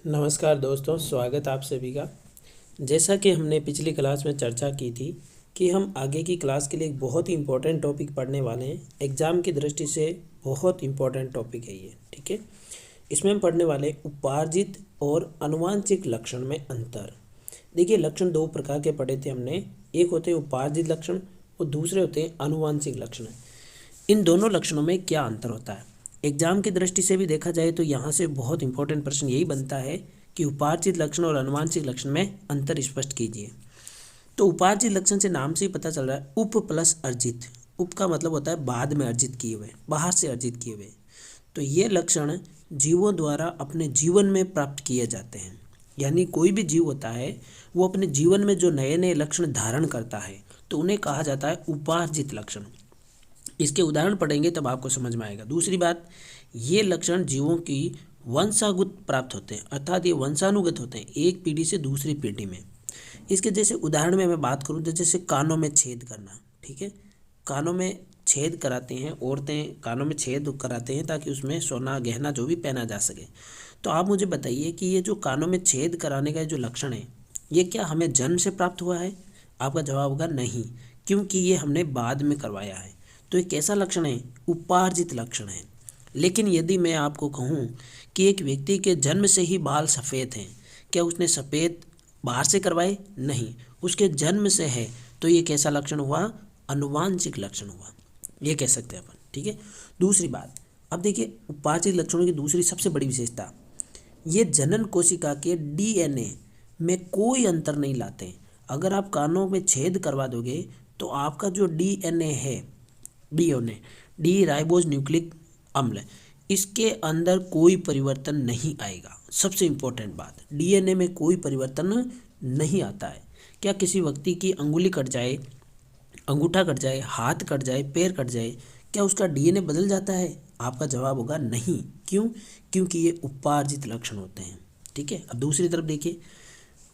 नमस्कार दोस्तों, स्वागत आप सभी का। जैसा कि हमने पिछली क्लास में चर्चा की थी कि हम आगे की क्लास के लिए एक बहुत ही इम्पोर्टेंट टॉपिक पढ़ने वाले हैं। एग्ज़ाम की दृष्टि से बहुत इम्पोर्टेंट टॉपिक है ये, ठीक है। इसमें हम पढ़ने वाले उपार्जित और आनुवांशिक लक्षण में अंतर। देखिए, लक्षण दो प्रकार के पढ़े थे हमने। एक होते हैं उपार्जित लक्षण और दूसरे होते हैं आनुवांशिक लक्षण। इन दोनों लक्षणों में क्या अंतर होता है? एग्जाम की दृष्टि से भी देखा जाए तो यहाँ से बहुत इंपॉर्टेंट प्रश्न यही बनता है कि उपार्जित लक्षण और आनुवांशिक लक्षण में अंतर स्पष्ट कीजिए। तो उपार्जित लक्षण से नाम से ही पता चल रहा है, उप प्लस अर्जित। उप का मतलब होता है बाद में अर्जित किए हुए, बाहर से अर्जित किए हुए। तो ये लक्षण जीवों द्वारा अपने जीवन में प्राप्त किए जाते हैं। यानी कोई भी जीव होता है वो अपने जीवन में जो नए नए लक्षण धारण करता है तो उन्हें कहा जाता है उपार्जित लक्षण। इसके उदाहरण पढ़ेंगे तब आपको समझ में आएगा। दूसरी बात, ये लक्षण जीवों की वंशागत प्राप्त होते हैं, अर्थात ये वंशानुगत होते हैं एक पीढ़ी से दूसरी पीढ़ी में। इसके जैसे उदाहरण में मैं बात करूँ तो जैसे कानों में छेद करना, ठीक है। कानों में छेद कराते हैं औरतें, कानों में छेद कराते हैं ताकि उसमें सोना गहना जो भी पहना जा सके। तो आप मुझे बताइए कि ये जो कानों में छेद कराने का जो लक्षण है ये क्या हमें जन्म से प्राप्त हुआ है? आपका जवाब होगा नहीं, क्योंकि ये हमने बाद में करवाया है। तो ये कैसा लक्षण है? उपार्जित लक्षण है। लेकिन यदि मैं आपको कहूँ कि एक व्यक्ति के जन्म से ही बाल सफ़ेद हैं, क्या उसने सफ़ेद बाहर से करवाए? नहीं, उसके जन्म से है। तो ये कैसा लक्षण हुआ? आनुवांशिक लक्षण हुआ, ये कह सकते हैं अपन, ठीक है। दूसरी बात, अब देखिए उपार्जित लक्षणों की दूसरी सबसे बड़ी विशेषता, ये जनन कोशिका के डीएनए में कोई अंतर नहीं लाते। अगर आप कानों में छेद करवा दोगे तो आपका जो डीएनए है, डीएनए डी राइबोज न्यूक्लिक अम्ल, इसके अंदर कोई परिवर्तन नहीं आएगा। सबसे इम्पोर्टेंट बात, डीएनए में कोई परिवर्तन नहीं आता है। क्या किसी व्यक्ति की अंगुली कट जाए, अंगूठा कट जाए, हाथ कट जाए, पैर कट जाए, क्या उसका डीएनए बदल जाता है? आपका जवाब होगा नहीं। क्यों? क्योंकि ये उपार्जित लक्षण होते हैं, ठीक है। अब दूसरी तरफ देखिए,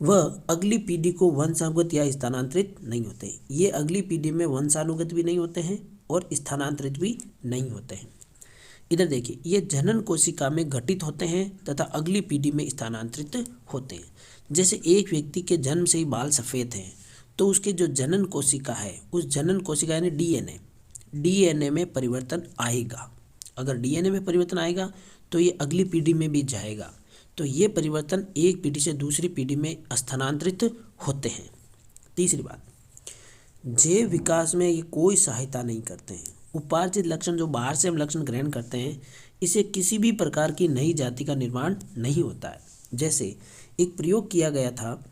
वह अगली पीढ़ी को वंशानुगत या स्थानांतरित नहीं होते। ये अगली पीढ़ी में वंशानुगत भी नहीं होते हैं और स्थानांतरित भी नहीं होते हैं। इधर देखिए, ये जनन कोशिका में घटित होते हैं तथा अगली पीढ़ी में स्थानांतरित होते हैं। जैसे एक व्यक्ति के जन्म से ही बाल सफ़ेद हैं तो उसके जो जनन कोशिका है, उस जनन कोशिका यानी डीएनए में परिवर्तन आएगा। अगर डीएनए में परिवर्तन आएगा तो ये अगली पीढ़ी में भी जाएगा। तो ये परिवर्तन एक पीढ़ी से दूसरी पीढ़ी में स्थानांतरित होते हैं। तीसरी बात, जैव विकास में ये कोई सहायता नहीं करते हैं। उपार्जित लक्षण जो बाहर से हम लक्षण ग्रहण करते हैं, इसे किसी भी प्रकार की नई जाति का निर्माण नहीं होता है। जैसे एक प्रयोग किया गया था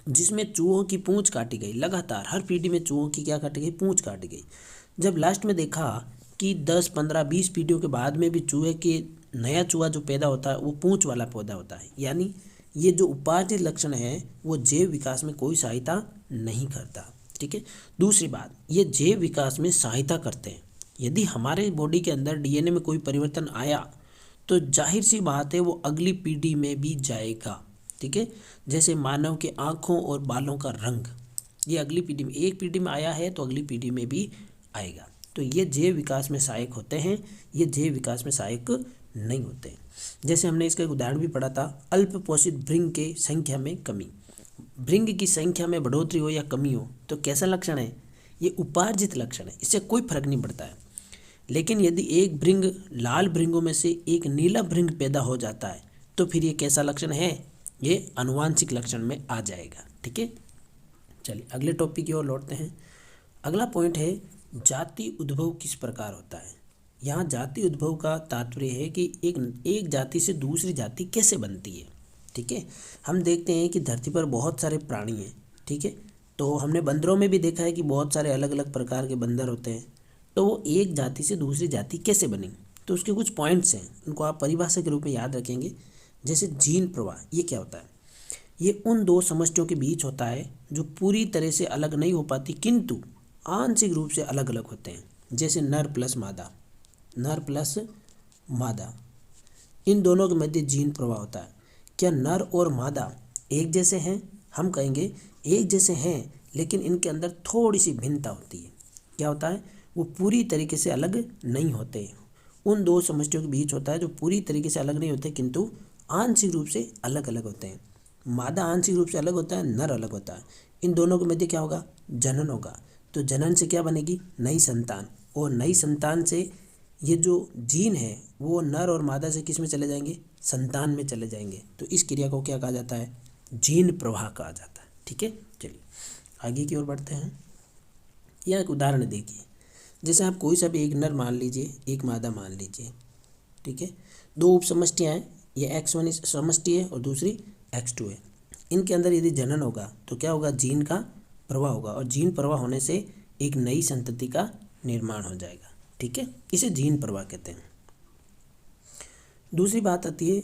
जिसमें चूहों की पूंछ काटी गई, लगातार हर पीढ़ी में चूहों की क्या काटी गई? पूंछ काटी गई। जब लास्ट में देखा कि 10, 15, 20 पीढ़ियों के बाद में भी चूहे के नया चूहा जो पैदा होता है वो पूंछ वाला पैदा होता है। यानी ये जो उपार्जित लक्षण है वो जैव विकास में कोई सहायता नहीं करता, ठीक है। दूसरी बात, ये जैव विकास में सहायता करते हैं। यदि हमारे बॉडी के अंदर डीएनए में कोई परिवर्तन आया तो जाहिर सी बात है वो अगली पीढ़ी में भी जाएगा, ठीक है। जैसे मानव के आँखों और बालों का रंग, ये अगली पीढ़ी में, एक पीढ़ी में आया है तो अगली पीढ़ी में भी आएगा। तो ये जैव विकास में सहायक होते हैं, ये जैव विकास में सहायक नहीं होते हैं। जैसे हमने इसका एक उदाहरण भी पढ़ा था, अल्प पोषित भृंग के संख्या में कमी। भृंग की संख्या में बढ़ोतरी हो या कमी हो तो कैसा लक्षण है? ये उपार्जित लक्षण है, इससे कोई फर्क नहीं पड़ता है। लेकिन यदि एक भृंग, लाल भृंगों में से एक नीला भृंग पैदा हो जाता है तो फिर ये कैसा लक्षण है? ये आनुवांशिक लक्षण में आ जाएगा, ठीक है। चलिए अगले टॉपिक की ओर लौटते हैं। अगला पॉइंट है जाति उद्भव किस प्रकार होता है। यहाँ जाति उद्भव का तात्पर्य है कि एक जाति से दूसरी जाति कैसे बनती है, ठीक है। हम देखते हैं कि धरती पर बहुत सारे प्राणी हैं, ठीक है। तो हमने बंदरों में भी देखा है कि बहुत सारे अलग अलग प्रकार के बंदर होते हैं। तो वो एक जाति से दूसरी जाति कैसे बनी, तो उसके कुछ पॉइंट्स हैं, उनको आप परिभाषा के रूप में याद रखेंगे। जैसे जीन प्रवाह, ये क्या होता है? ये उन दो समष्टियों के बीच होता है जो पूरी तरह से अलग नहीं हो पाती किंतु आंशिक रूप से अलग अलग होते हैं। जैसे नर प्लस मादा, इन दोनों के मध्य जीन प्रवाह होता है। क्या नर और मादा एक जैसे हैं? हम कहेंगे एक जैसे हैं, लेकिन इनके अंदर थोड़ी सी भिन्नता होती है। क्या होता है? वो पूरी तरीके से अलग नहीं होते। उन दो समष्टियों के बीच होता है जो पूरी तरीके से अलग नहीं होते किंतु आंशिक रूप से अलग अलग होते हैं। मादा आंशिक रूप से अलग होता है, नर अलग होता है। इन दोनों के मध्य क्या होगा? जनन होगा। तो जनन से क्या बनेगी? नई संतान। और नई संतान से ये जो जीन है वो नर और मादा से किस में चले जाएंगे? संतान में चले जाएंगे। तो इस क्रिया को क्या कहा जाता है? जीन प्रवाह कहा जाता है। ठीक है, चलिए आगे की ओर बढ़ते हैं। यह एक उदाहरण देखिए, जैसे आप कोई सा भी एक नर मान लीजिए, एक मादा मान लीजिए। ठीक है, दो उप समष्टियाँ हैं, ये x1 समष्टि है और दूसरी x2 है। इनके अंदर यदि जनन होगा तो क्या होगा? जीन का प्रवाह होगा, और जीन प्रवाह होने से एक नई संतति का निर्माण हो जाएगा। ठीक है, इसे जीन प्रवाह कहते हैं। दूसरी बात आती है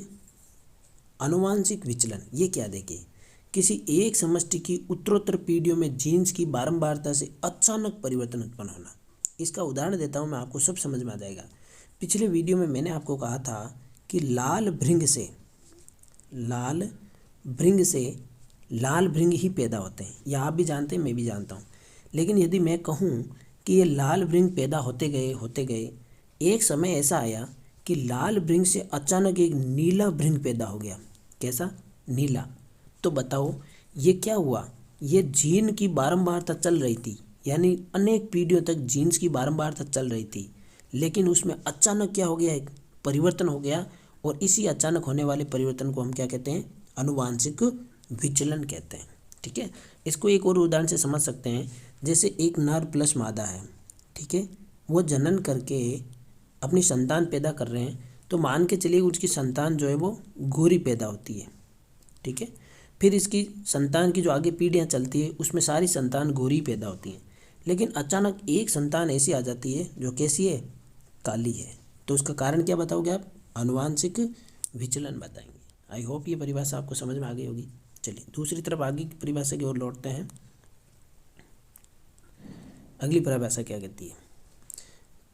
आनुवांशिक विचलन। ये क्या? देखिए, किसी एक समष्टि की उत्तरोत्तर पीढ़ियों में जीन्स की बारंबारता से अचानक परिवर्तन उत्पन्न होना। इसका उदाहरण देता हूँ मैं, आपको सब समझ में आ जाएगा। पिछले वीडियो में मैंने आपको कहा था कि लाल भृंग से लाल भृंग ही पैदा होते हैं। यह आप भी जानते हैं, मैं भी जानता हूँ। लेकिन यदि मैं कहूँ कि ये लाल भृंग पैदा होते गए, एक समय ऐसा आया कि लाल भृंग से अचानक एक नीला भृंग पैदा हो गया। कैसा? नीला। तो बताओ ये क्या हुआ? ये जीन की बारंबारता चल रही थी, यानी अनेक पीढ़ियों तक जीन्स की बारंबारता चल रही थी, लेकिन उसमें अचानक क्या हो गया? एक परिवर्तन हो गया। और इसी अचानक होने वाले परिवर्तन को हम क्या कहते हैं? अनुवांशिक विचलन कहते हैं। ठीक है, इसको एक और उदाहरण से समझ सकते हैं। जैसे एक नर प्लस मादा है, ठीक है, वो जनन करके अपनी संतान पैदा कर रहे हैं, तो मान के चलिए उसकी संतान जो है वो गोरी पैदा होती है। ठीक है, फिर इसकी संतान की जो आगे पीढ़ियाँ चलती है उसमें सारी संतान गोरी पैदा होती हैं, लेकिन अचानक एक संतान ऐसी आ जाती है जो कैसी है? काली है। तो उसका कारण क्या बताओगे आप? आनुवांशिक विचलन बताएंगे। आई होप ये परिभाषा आपको समझ में आ गई होगी। चलिए दूसरी तरफ आगे की परिभाषा की ओर लौटते हैं। अगली परिभाषा क्या कहती है?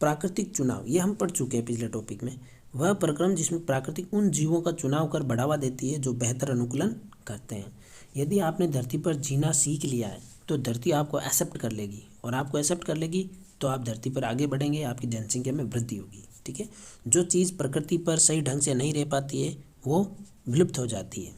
प्राकृतिक चुनाव। ये हम पढ़ चुके हैं पिछले टॉपिक में। वह प्रक्रम जिसमें प्राकृतिक उन जीवों का चुनाव कर बढ़ावा देती है जो बेहतर अनुकूलन करते हैं। यदि आपने धरती पर जीना सीख लिया है तो धरती आपको एक्सेप्ट कर लेगी, और आपको एक्सेप्ट कर लेगी तो आप धरती पर आगे बढ़ेंगे, आपकी जनसंख्या में वृद्धि होगी। ठीक है, जो चीज़ प्रकृति पर सही ढंग से नहीं रह पाती है वो विलुप्त हो जाती है।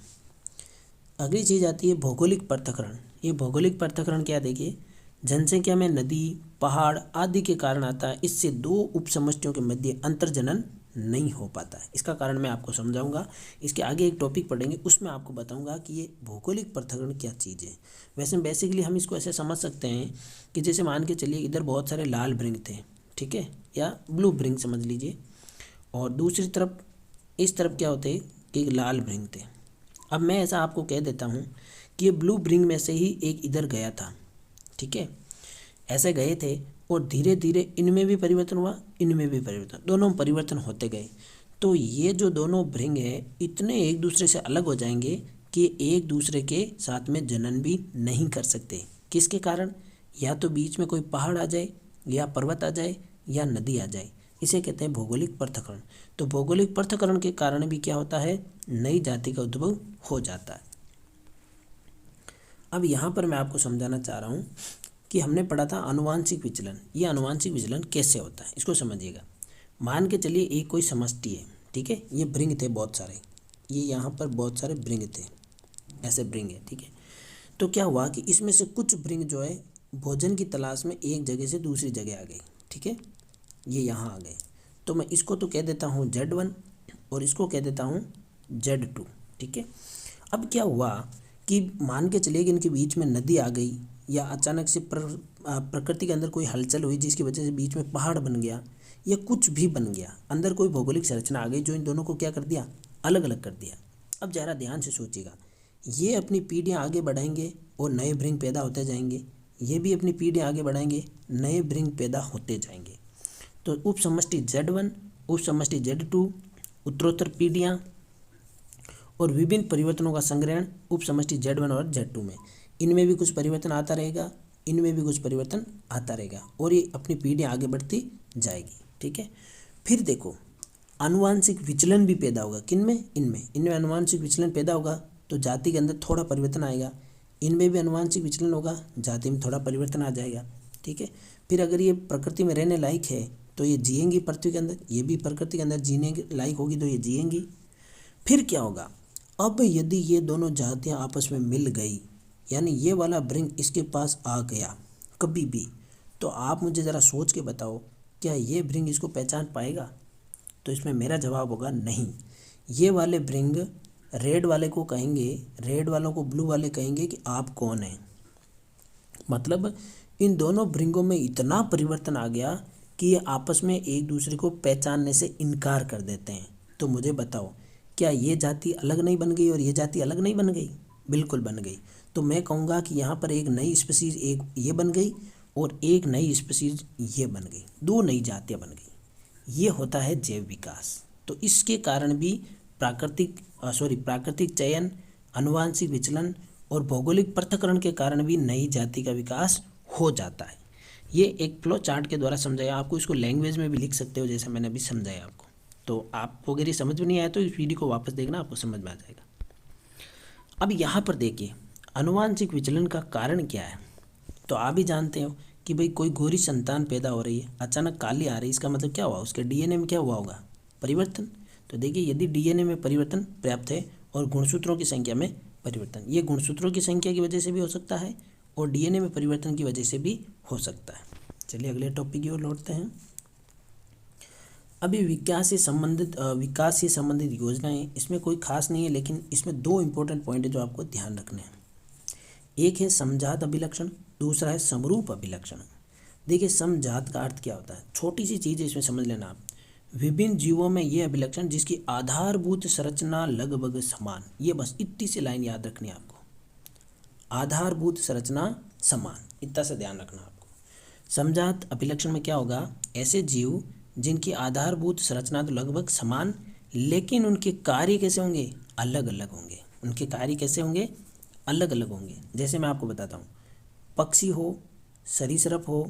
अगली चीज़ आती है भौगोलिक पृथक्करण। ये भौगोलिक पृथक्करण क्या? देखिए, जनसंख्या में नदी, पहाड़ आदि के कारण आता है। इससे दो उपसमष्टियों के मध्य अंतर्जनन नहीं हो पाता है। इसका कारण मैं आपको समझाऊंगा। इसके आगे एक टॉपिक पढ़ेंगे, उसमें आपको बताऊंगा कि ये भौगोलिक पृथक्करण क्या चीज़ है। वैसे बेसिकली हम इसको ऐसे समझ सकते हैं कि जैसे मान के चलिए इधर बहुत सारे लाल भृंग थे, ठीक है, या ब्लू भृंग समझ लीजिए, और दूसरी तरफ इस तरफ क्या होते कि लाल भृंग थे। अब मैं ऐसा आपको कह देता हूँ कि ये ब्लू भृंग में से ही एक इधर गया था। ठीक है, ऐसे गए थे और धीरे धीरे इनमें भी परिवर्तन हुआ, इनमें भी परिवर्तन, दोनों में परिवर्तन होते गए। तो ये जो दोनों भृंग है इतने एक दूसरे से अलग हो जाएंगे कि एक दूसरे के साथ में जनन भी नहीं कर सकते। किसके कारण? या तो बीच में कोई पहाड़ आ जाए, या पर्वत आ जाए, या नदी आ जाए। इसे कहते हैं भौगोलिक पृथक्करण। तो भौगोलिक पृथक्करण के कारण भी क्या होता है? नई जाति का उद्भव हो जाता है। अब यहाँ पर मैं आपको समझाना चाह रहा हूँ कि हमने पढ़ा था आनुवांशिक विचलन। ये आनुवांशिक विचलन कैसे होता है इसको समझिएगा। मान के चलिए एक कोई समष्टि है, ठीक है, ये भृंग थे बहुत सारे, ये यहाँ पर बहुत सारे भृंग थे, ऐसे भृंग है, ठीक है। तो क्या हुआ कि इसमें से कुछ भृंग जो है भोजन की तलाश में एक जगह से दूसरी जगह आ गई, ठीक है, ये यहाँ आ गए। तो मैं इसको तो कह देता हूँ Z1 और इसको कह देता हूँ Z2, ठीक है। अब क्या हुआ कि मान के चलिए कि इनके बीच में नदी आ गई, या अचानक से प्रकृति के अंदर कोई हलचल हुई जिसकी वजह से बीच में पहाड़ बन गया, या कुछ भी बन गया, अंदर कोई भौगोलिक संरचना आ गई जो इन दोनों को क्या कर दिया? अलग अलग कर दिया। अब ज़रा ध्यान से सोचिएगा, ये अपनी पीढ़ियाँ आगे बढ़ाएंगे और नए भृंग पैदा होते जाएंगे, ये भी अपनी पीढ़ियाँ आगे बढ़ाएंगे, नए भृंग पैदा होते जाएंगे। तो उप समष्टि Z1, उप समष्टि Z2, उत्तरोत्तर पीढ़ियाँ और विभिन्न परिवर्तनों का संग्रहण उप समष्टि Z1 और Z2 में। इनमें भी कुछ परिवर्तन आता रहेगा, इनमें भी कुछ परिवर्तन आता रहेगा, और ये अपनी पीढ़ियाँ आगे बढ़ती जाएगी, ठीक है। फिर देखो आनुवांशिक विचलन भी पैदा होगा। किन में? इनमें आनुवांशिक विचलन पैदा होगा तो जाति के अंदर थोड़ा परिवर्तन आएगा, इनमें भी आनुवांशिक विचलन होगा, जाति में थोड़ा परिवर्तन आ जाएगा, ठीक है। फिर अगर ये प्रकृति में रहने लायक है तो ये जिएंगी पृथ्वी के अंदर, ये भी प्रकृति के अंदर जीने लायक होगी तो ये जिएंगी। फिर क्या होगा, अब यदि ये दोनों जातियाँ आपस में मिल गई, यानी ये वाला भृंग इसके पास आ गया कभी भी, तो आप मुझे ज़रा सोच के बताओ, क्या ये भृंग इसको पहचान पाएगा? तो इसमें मेरा जवाब होगा नहीं। ये वाले भृंग रेड वाले को कहेंगे, रेड वालों को ब्लू वाले कहेंगे कि आप कौन हैं। मतलब इन दोनों भृंगों में इतना परिवर्तन आ गया कि ये आपस में एक दूसरे को पहचानने से इनकार कर देते हैं। तो मुझे बताओ, क्या ये जाति अलग नहीं बन गई और ये जाति अलग नहीं बन गई? बिल्कुल बन गई। तो मैं कहूँगा कि यहाँ पर एक नई स्पीसीज एक ये बन गई और एक नई स्पीसीज ये बन गई, दो नई जातियाँ बन गई। ये होता है जैव विकास। तो इसके कारण भी प्राकृतिक चयन, आनुवंशिक विचलन और भौगोलिक पृथक्करण के कारण भी नई जाति का विकास हो जाता है। ये एक फ्लो चार्ट के द्वारा समझाया आपको, इसको लैंग्वेज में भी लिख सकते हो जैसे मैंने अभी समझाया आपको। तो आपको अगर ये समझ में नहीं आया तो इस वीडियो को वापस देखना, आपको समझ में आ जाएगा। अब यहाँ पर देखिए आनुवंशिक विचलन का कारण क्या है। तो आप भी जानते हो कि भाई कोई गोरी संतान पैदा हो रही है, अचानक काली आ रही है, इसका मतलब क्या हुआ, उसके डीएनए में क्या हुआ होगा, परिवर्तन। तो देखिए यदि डीएनए में परिवर्तन पर्याप्त है और गुणसूत्रों की संख्या में परिवर्तन, ये गुणसूत्रों की संख्या की वजह से भी हो सकता है और डीएनए में परिवर्तन की वजह से भी हो सकता है। चलिए अगले टॉपिक की ओर लौटते हैं। अभी विकास से संबंधित योजनाएं, इसमें कोई खास नहीं है, लेकिन इसमें दो इंपॉर्टेंट पॉइंट है जो आपको ध्यान रखने हैं। एक है समजात अभिलक्षण, दूसरा है समरूप अभिलक्षण। देखिए समजात का अर्थ क्या होता है, छोटी सी चीज़ है, इसमें समझ लेना आप। विभिन्न जीवों में ये अभिलक्षण जिसकी आधारभूत संरचना लगभग समान, ये बस इतनी सी लाइन याद रखनी है आपको, आधारभूत संरचना समान, इतना सा ध्यान रखना आपको। समजात अभिलक्षण में क्या होगा, ऐसे जीव जिनकी आधारभूत संरचना तो लगभग समान, लेकिन उनके कार्य कैसे होंगे, अलग अलग होंगे। उनके कार्य कैसे होंगे, अलग अलग होंगे। जैसे मैं आपको बताता हूँ, पक्षी हो, सरीसृप हो,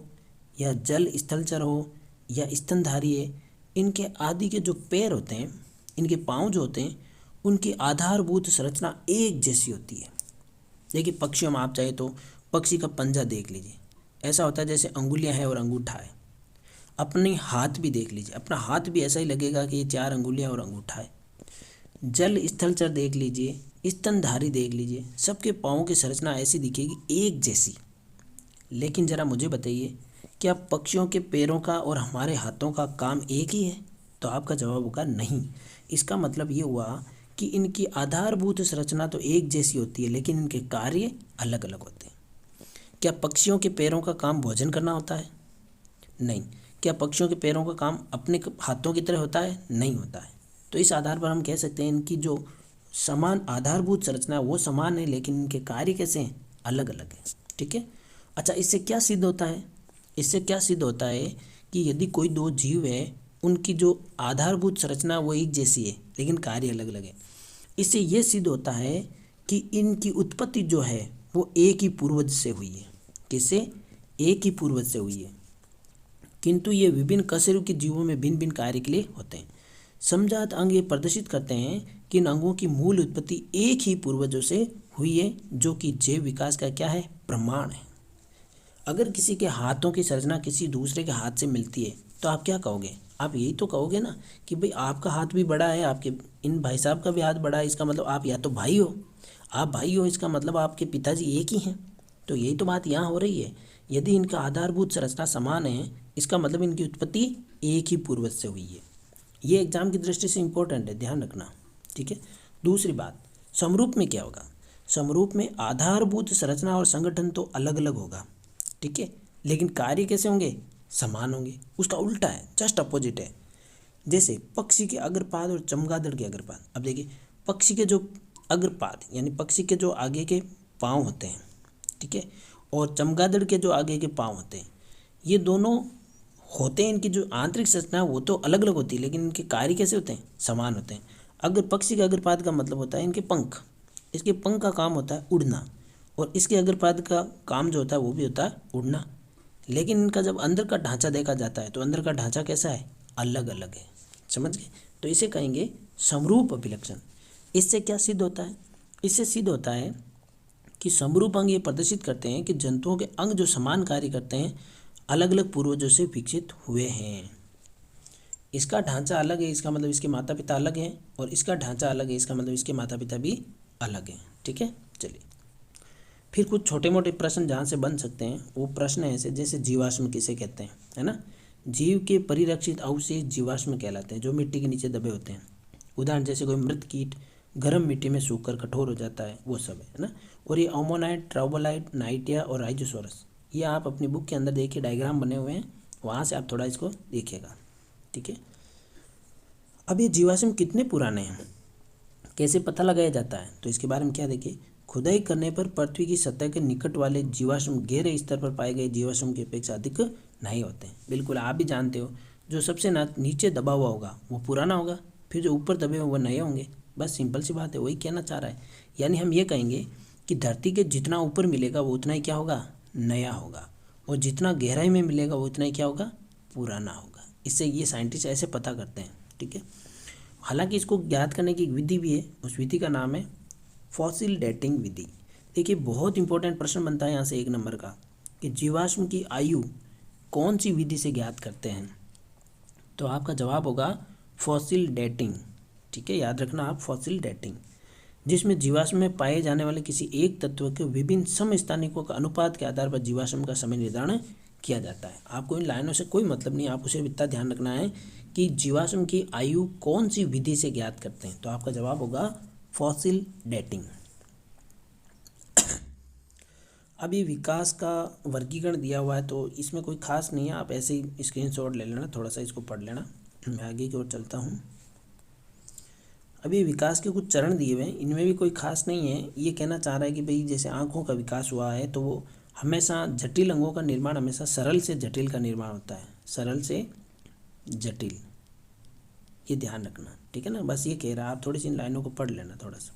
या जल स्थलचर हो, या स्तनधारी है, इनके आदि के जो पैर होते हैं, इनके पाँव जो होते हैं, उनकी आधारभूत संरचना एक जैसी होती है। देखिए पक्षियों में आप चाहे तो पक्षी का पंजा देख लीजिए, ऐसा होता है जैसे अंगुलियां हैं और अंगूठा है। अपने हाथ भी देख लीजिए, अपना हाथ भी ऐसा ही लगेगा कि ये 4 अंगुलियां और अंगूठा है। जल स्थलचर देख लीजिए, स्तनधारी देख लीजिए, सबके पाँवों की संरचना ऐसी दिखेगी, एक जैसी। लेकिन ज़रा मुझे बताइए, क्या पक्षियों के पैरों का और हमारे हाथों का काम एक ही है? तो आपका जवाब होगा नहीं। इसका मतलब ये हुआ कि इनकी आधारभूत संरचना तो एक जैसी होती है, लेकिन इनके कार्य अलग अलग होते हैं। क्या पक्षियों के पैरों का काम भोजन करना होता है? नहीं। क्या पक्षियों के पैरों का काम अपने हाथों की तरह होता है? नहीं होता है। तो इस आधार पर हम कह सकते हैं इनकी जो समान आधारभूत संरचना है वो समान है, लेकिन इनके कार्य कैसे हैं, अलग अलग है। ठीक है। अच्छा, इससे क्या सिद्ध होता है, इससे क्या सिद्ध होता है कि यदि कोई दो जीव है, उनकी जो आधारभूत संरचना वो एक जैसी है, लेकिन कार्य अलग अलग है। इससे ये सिद्ध होता है कि इनकी उत्पत्ति जो है वो एक ही पूर्वज से हुई है। किससे? एक ही पूर्वज से हुई है, किंतु ये विभिन्न कशेरुकी जीवों में भिन्न भिन्न कार्य के लिए होते हैं। समजात अंग ये प्रदर्शित करते हैं कि इन अंगों की मूल उत्पत्ति एक ही पूर्वजों से हुई है, जो कि जैव विकास का क्या है, प्रमाण है। अगर किसी के हाथों की संरचना किसी दूसरे के हाथ से मिलती है तो आप क्या कहोगे? आप यही तो कहोगे ना कि भाई आपका हाथ भी बड़ा है, आपके इन भाई साहब का भी हाथ बड़ा है, इसका मतलब आप या तो भाई हो, आप भाई हो, इसका मतलब आपके पिताजी एक ही हैं। तो यही तो बात यहाँ हो रही है। यदि इनका आधारभूत संरचना समान है, इसका मतलब इनकी उत्पत्ति एक ही पूर्वज से हुई है। ये एग्जाम की दृष्टि से इम्पोर्टेंट है, ध्यान रखना। ठीक है। दूसरी बात, समरूप में क्या होगा? समरूप में आधारभूत संरचना और संगठन तो अलग अलग होगा, ठीक है, लेकिन कार्य कैसे होंगे? समान होंगे। उसका उल्टा है, जस्ट अपोजिट है। जैसे पक्षी के अग्रपाद और चमगादड़ के अग्रपाद। अब देखिए पक्षी के जो अग्रपाद यानी पक्षी के जो आगे के पाँव होते हैं, ठीक है, और चमगादड़ के जो आगे के पाँव होते हैं, ये दोनों होते हैं, इनकी जो आंतरिक संरचना है वो तो अलग अलग होती है, लेकिन इनके कार्य कैसे होते हैं? समान होते हैं। अगर पक्षी के अग्रपाद का मतलब होता है इनके पंख, इसके पंख का काम होता है उड़ना, और इसके अग्रपाद का काम जो होता है वो भी होता है उड़ना। लेकिन इनका जब अंदर का ढांचा देखा जाता है तो अंदर का ढांचा कैसा है? अलग अलग है। समझ गए? तो इसे कहेंगे समरूप अभिलक्षण। इससे क्या सिद्ध होता है? इससे सिद्ध होता है कि समरूप अंग ये प्रदर्शित करते हैं कि जंतुओं के अंग जो समान कार्य करते हैं अलग अलग पूर्वजों से विकसित हुए हैं। इसका ढांचा अलग है, इसका मतलब इसके माता पिता अलग हैं, और इसका ढांचा अलग है, इसका मतलब इसके माता पिता भी अलग हैं। ठीक है, चलिए फिर कुछ छोटे मोटे प्रश्न जहाँ से बन सकते हैं वो प्रश्न ऐसे, जैसे जीवाश्म किसे कहते हैं, है ना। जीव के परिरक्षित अवशेष जीवाश्म कहलाते हैं, जो मिट्टी के नीचे दबे होते हैं। उदाहरण जैसे कोई मृत कीट गर्म मिट्टी में सूखकर कठोर हो जाता है, वो सब है ना। और ये अमोनाइट, ट्राउबोलाइट, नाइटिया और राइजोसोरस, ये आप अपनी बुक के अंदर देखिए, डायग्राम बने हुए हैं, वहाँ से आप थोड़ा इसको देखिएगा। ठीक है, अब ये जीवाश्म कितने पुराने हैं, कैसे पता लगाया जाता है, तो इसके बारे में क्या देखिए। खुदाई करने पर पृथ्वी की सतह के निकट वाले जीवाश्म गहरे स्तर पर पाए गए जीवाश्म की अपेक्षा अधिक नहीं होते हैं। बिल्कुल आप भी जानते हो, जो सबसे नीचे दबा हुआ होगा वो पुराना होगा, फिर जो ऊपर दबे हुए वो नए होंगे। बस सिंपल सी बात है, वही कहना चाह रहा है। यानी हम ये कहेंगे कि धरती के जितना ऊपर मिलेगा वो उतना ही क्या होगा, नया होगा, और जितना गहराई में मिलेगा वो उतना ही क्या होगा, पुराना होगा। इससे ये साइंटिस्ट ऐसे पता करते हैं। ठीक है, हालांकि इसको ज्ञात करने की एक विधि भी है, उस विधि का नाम है फॉसिल डेटिंग विधि। देखिए बहुत इंपॉर्टेंट प्रश्न बनता है यहाँ से 1 नंबर का, कि जीवाश्म की आयु कौन सी विधि से ज्ञात करते हैं, तो आपका जवाब होगा फॉसिल डेटिंग। ठीक है, याद रखना आप, फॉसिल डेटिंग, जिसमें जीवाश्म में पाए जाने वाले किसी एक तत्व के विभिन्न समस्थानिकों का अनुपात के आधार पर जीवाश्म का समय निर्धारण किया जाता है। आपको इन लाइनों से कोई मतलब नहीं, आपको सिर्फ इतना ध्यान रखना है कि जीवाश्म की आयु कौन सी विधि से ज्ञात करते हैं, तो आपका जवाब होगा फॉसिल डेटिंग। अब ये विकास का वर्गीकरण दिया हुआ है, तो इसमें कोई खास नहीं है, आप ऐसे ही स्क्रीनशॉट ले लेना, थोड़ा सा इसको पढ़ लेना। मैं आगे की ओर चलता हूँ। अभी विकास के कुछ चरण दिए हुए हैं, इनमें भी कोई खास नहीं है। ये कहना चाह रहा है कि भाई जैसे आँखों का विकास हुआ है, तो वो हमेशा जटिल अंगों का निर्माण हमेशा सरल से जटिल का निर्माण होता है, सरल से जटिल, ये ध्यान रखना। ठीक है ना, बस ये कह रहा है, आप थोड़ी सी इन लाइनों को पढ़ लेना थोड़ा सा।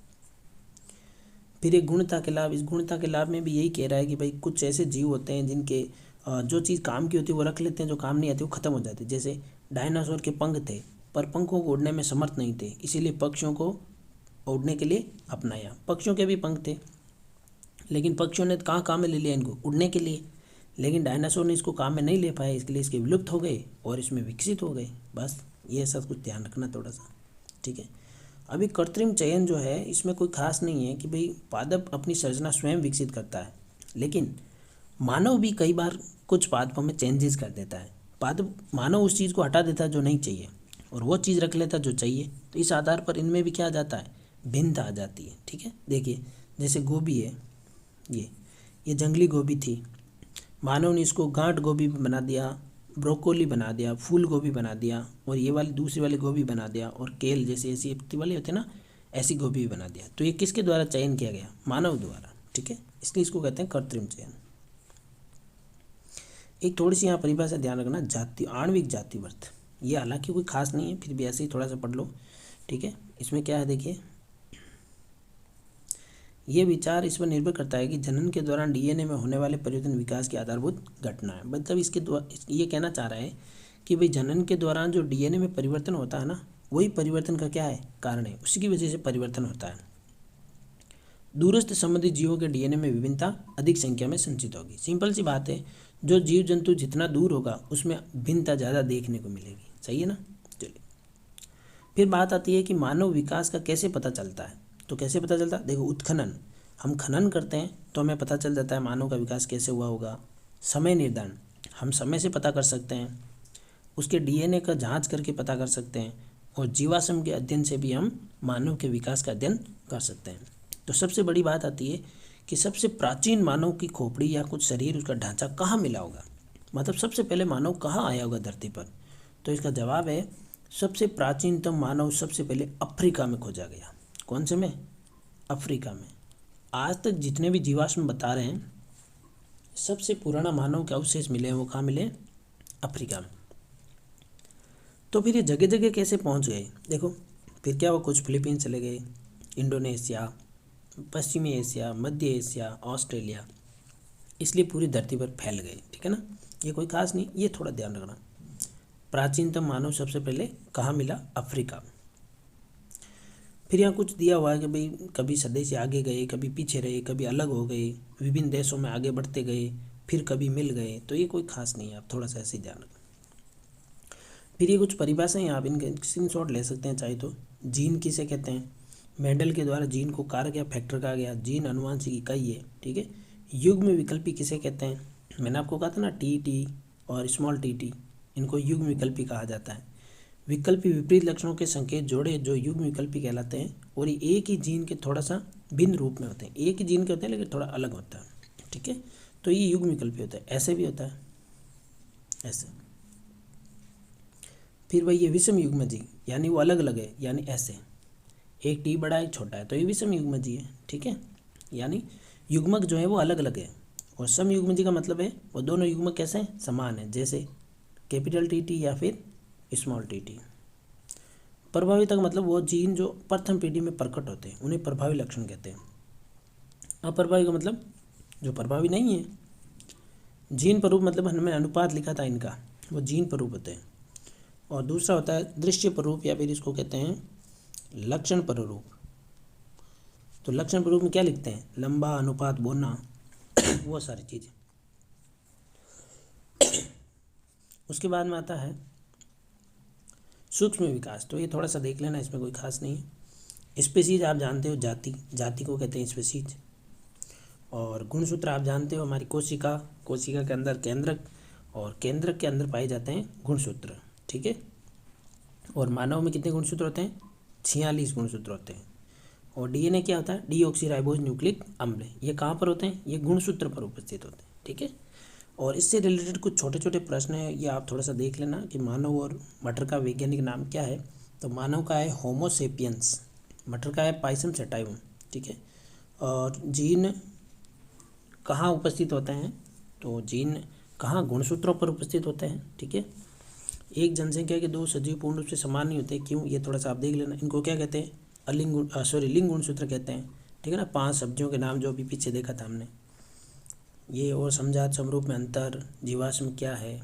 फिर एक गुणता के लाभ, इस गुणता के लाभ में भी यही कह रहा है कि भाई कुछ ऐसे जीव होते हैं जिनके जो चीज़ काम की होती है वो रख लेते हैं, जो काम नहीं आती वो ख़त्म हो जाती है। जैसे डायनासोर के पंख थे, पर पंखों को उड़ने में समर्थ नहीं थे, इसीलिए पक्षियों को उड़ने के लिए अपनाया। पक्षियों के भी पंख थे, लेकिन पक्षियों ने कहाँ काम में ले लिया इनको, उड़ने के लिए, लेकिन डायनासोर ने इसको काम में नहीं ले पाया, इसके लिए इसके विलुप्त हो गए और इसमें विकसित हो गए। बस ये सब कुछ ध्यान रखना थोड़ा सा। ठीक है, अभी कृत्रिम चयन जो है इसमें कोई खास नहीं है कि भाई पादप अपनी संरचना स्वयं विकसित करता है, लेकिन मानव भी कई बार कुछ पादपों में चेंजेस कर देता है। पादप मानव उस चीज़ को हटा देता है जो नहीं चाहिए, और वो चीज़ रख लेता है जो चाहिए, तो इस आधार पर इनमें भी क्या आ जाता है, भिन्नता आ जाती है। ठीक है, देखिए जैसे गोभी है, ये जंगली गोभी थी, मानव ने इसको गांठ गोभी बना दिया, ब्रोकोली बना दिया, फूल गोभी बना दिया, और ये वाली दूसरी वाली गोभी बना दिया, और केल जैसे ऐसी पत्ती वाले होते हैं ना, ऐसी गोभी भी बना दिया। तो ये किसके द्वारा चयन किया गया, मानव द्वारा। ठीक है, इसलिए इसको कहते हैं कृत्रिम चयन। एक थोड़ी सी यहाँ परिभाषा ध्यान रखना, जाति आणविक जातिवर्त, ये हालांकि कोई खास नहीं है, फिर भी ऐसे ही थोड़ा सा पढ़ लो। ठीक है, इसमें क्या है देखिए, ये विचार इस पर निर्भर करता है कि जनन के दौरान डीएनए में होने वाले परिवर्तन विकास की आधारभूत घटना है। मतलब इसके ये कहना चाह रहा है कि भाई जनन के दौरान जो डीएनए में परिवर्तन होता है ना, वही परिवर्तन का क्या है, कारण है, उसी की वजह से परिवर्तन होता है। दूरस्थ संबंधित जीवों के डीएनए में विभिन्नता अधिक संख्या में संचित होगी। सिंपल सी बात है, जो जीव जंतु जितना दूर होगा उसमें भिन्नता ज़्यादा देखने को मिलेगी। सही है ना। चलिए फिर बात आती है कि मानव विकास का कैसे पता चलता है, तो कैसे पता चलता है, देखो उत्खनन, हम खनन करते हैं तो हमें पता चल जाता है मानव का विकास कैसे हुआ होगा। समय निर्धारण, हम समय से पता कर सकते हैं, उसके डीएनए का जांच करके पता कर सकते हैं, और जीवाश्म के अध्ययन से भी हम मानव के विकास का अध्ययन कर सकते हैं। तो सबसे बड़ी बात आती है कि सबसे प्राचीन मानव की खोपड़ी या कुछ शरीर, उसका ढांचा कहाँ मिला होगा, मतलब सबसे पहले मानव कहाँ आया होगा धरती पर, तो इसका जवाब है सबसे प्राचीनतम मानव सबसे पहले अफ्रीका में खोजा गया। कौन से में, अफ्रीका में। आज तक जितने भी जीवाश्म बता रहे हैं, सबसे पुराना मानव के अवशेष मिले हैं, वो कहाँ मिले, अफ्रीका में। तो फिर ये जगह जगह कैसे पहुंच गए, देखो फिर क्या वो कुछ फिलीपीन चले गए, इंडोनेशिया, पश्चिमी एशिया, मध्य एशिया, ऑस्ट्रेलिया, इसलिए पूरी धरती पर फैल गए। ठीक है ना, ये कोई खास नहीं, ये थोड़ा ध्यान रखना। प्राचीनतम मानव सबसे पहले कहाँ मिला, अफ्रीका। फिर यहाँ कुछ दिया हुआ है कि भाई कभी सदी से आगे गए, कभी पीछे रहे, कभी अलग हो गए, विभिन्न देशों में आगे बढ़ते गए, फिर कभी मिल गए, तो ये कोई खास नहीं है, आप थोड़ा सा ऐसे ध्यान रखना। फिर ये कुछ परिभाषाएं आप इनके स्क्रीनशॉट ले सकते हैं चाहे तो। जीन किसे कहते हैं? मेंडल के द्वारा जीन को कारक या फैक्टर कहा गया। जीन अनुवांशिक इकाई है, ठीक है। युग्म विकल्पी किसे कहते हैं? मैंने आपको कहा था ना, टी और स्मॉल टी, इनको युग्म विकल्पी कहा जाता है। विकल्पी विपरीत लक्षणों के संकेत जोड़े जो युग्म विकल्पी कहलाते हैं, और ये एक ही जीन के थोड़ा सा भिन्न रूप में होते हैं। एक ही जीन के होते हैं लेकिन थोड़ा अलग होता है, ठीक है। तो ये युग्म विकल्पी होता है। ऐसे भी होता है, ऐसे। फिर वही ये विषम युग्मजी, यानी वो अलग अलग है, यानी ऐसे एक टी बड़ा एक छोटा है, तो ये विषम युग्मजी है, ठीक है। यानी युग्मक जो है वो अलग अलग है। और सम युग्मजी का मतलब है वो दोनों युग्मक कैसे हैं? समान है, जैसे कैपिटल टी या फिर स्मॉल टी। प्रभावी तक मतलब वो जीन जो प्रथम पीढ़ी में प्रकट होते हैं उन्हें प्रभावी लक्षण कहते हैं। अप्रभावी का मतलब जो प्रभावी नहीं है। जीन प्ररूप मतलब हमने अनुपात लिखा था इनका, वो जीन प्ररूप होते हैं। और दूसरा होता है दृश्य प्ररूप, या फिर इसको कहते हैं लक्षण प्ररूप। तो लक्षण प्ररूप में क्या लिखते हैं? लंबा, अनुपात, बोना, वो सारी चीज़ें। उसके बाद में आता है सूक्ष्म विकास। तो ये थोड़ा सा देख लेना, इसमें कोई खास नहीं है। स्पीसीज आप जानते हो, जाति को कहते हैं स्पीसीज। और गुणसूत्र आप जानते हो, हमारी कोशिका के अंदर केंद्रक, और केंद्रक के अंदर पाए जाते हैं गुणसूत्र, ठीक है। और मानव में कितने गुणसूत्र होते हैं? 46 गुणसूत्र होते हैं। और डीएनए क्या होता है? डीऑक्सीराइबोज न्यूक्लिक अम्ल। ये कहाँ पर होते हैं? ये गुणसूत्र पर उपस्थित होते हैं, ठीक है। और इससे रिलेटेड कुछ छोटे छोटे प्रश्न हैं, ये आप थोड़ा सा देख लेना कि मानव और मटर का वैज्ञानिक नाम क्या है। तो मानव का है होमो सेपियंस, मटर का है पाइसम सेटाइवम, ठीक है। और जीन कहाँ उपस्थित होते हैं? तो जीन कहाँ? गुणसूत्रों पर उपस्थित होते हैं, ठीक है। एक जनसंख्या के दो सजीव पूर्ण रूप से समान नहीं होते, क्यों? ये थोड़ा सा आप देख लेना। इनको क्या कहते हैं? लिंग गुणसूत्र कहते हैं, ठीक है ना। 5 सब्जियों के नाम जो अभी पीछे देखा था हमने ये। और समजात समरूप में अंतर, जीवाश्म क्या है,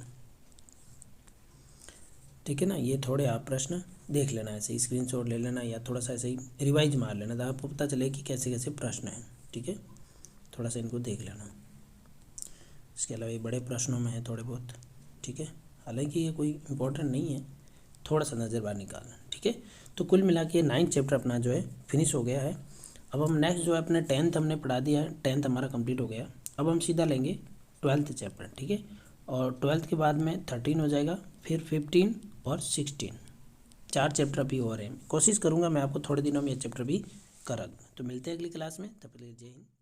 ठीक है ना। ये थोड़े आप प्रश्न देख लेना, ऐसे स्क्रीनशॉट ले लेना या थोड़ा सा ऐसे ही रिवाइज मार लेना, तो आपको पता चले कि कैसे कैसे प्रश्न हैं, ठीक है। थोड़ा सा इनको देख लेना। इसके अलावा ये बड़े प्रश्नों में है थोड़े बहुत, ठीक है। हालांकि ये कोई इम्पोर्टेंट नहीं है, थोड़ा सा नज़र बाहर निकालना, ठीक है। तो कुल मिला के 9th चैप्टर अपना जो है फिनिश हो गया है। अब हम नेक्स्ट जो है अपने 10th हमने पढ़ा दिया है, 10th हमारा कंप्लीट हो गया। अब हम सीधा लेंगे 12th चैप्टर, ठीक है। और 12th के बाद में 13 हो जाएगा, फिर 15 और 16, 4 चैप्टर अभी और हैं। कोशिश करूँगा मैं आपको थोड़े दिनों में ये चैप्टर भी करा दूँ। तो मिलते हैं अगली क्लास में, तब तक जय हिंद।